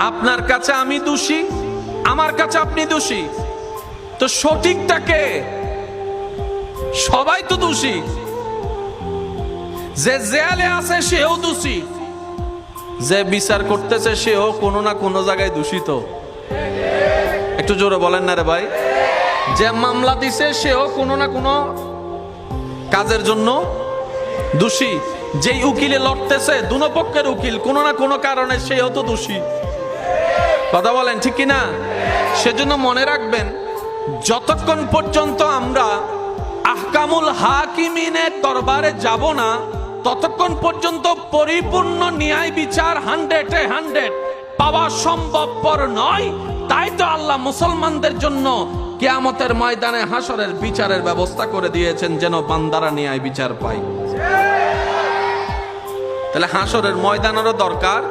আপনার কাছে আমি দোষী, আমার কাছে আপনি দোষী, তো সঠিকটাকে সবাই তো দোষী। যে জেলে আছে সেও দোষী, যে বিচার করতেছে সেও কোনো না কোনো জায়গায় দূষিত। একটু জোরে বলেন না রে ভাই। যে মামলা দিছে সেও কোনো না কোনো কাজের জন্য দোষী। যেই উকিলে লড়তেছে, দুনো পক্ষের উকিল, কোনো না কোনো কারণে সেও তো দোষী। কথা বলেন ঠিক কিনা? সেজন্য মনে রাখবেন, যতক্ষণ পর্যন্ত আমরা আহকামুল হাকিমিনের দরবারে যাব না, ততক্ষণ পর্যন্ত পরিপূর্ণ ন্যায় বিচার 100-এ 100 পাওয়া সম্ভবপর নয়। তাই তো আল্লাহ মুসলমানদের জন্য কিয়ামতের ময়দানে হাসরের বিচারের ব্যবস্থা করে দিয়েছেন, যেন বান্দারা ন্যায় বিচার পায়। তাহলে হাসরের ময়দানেরও দরকার,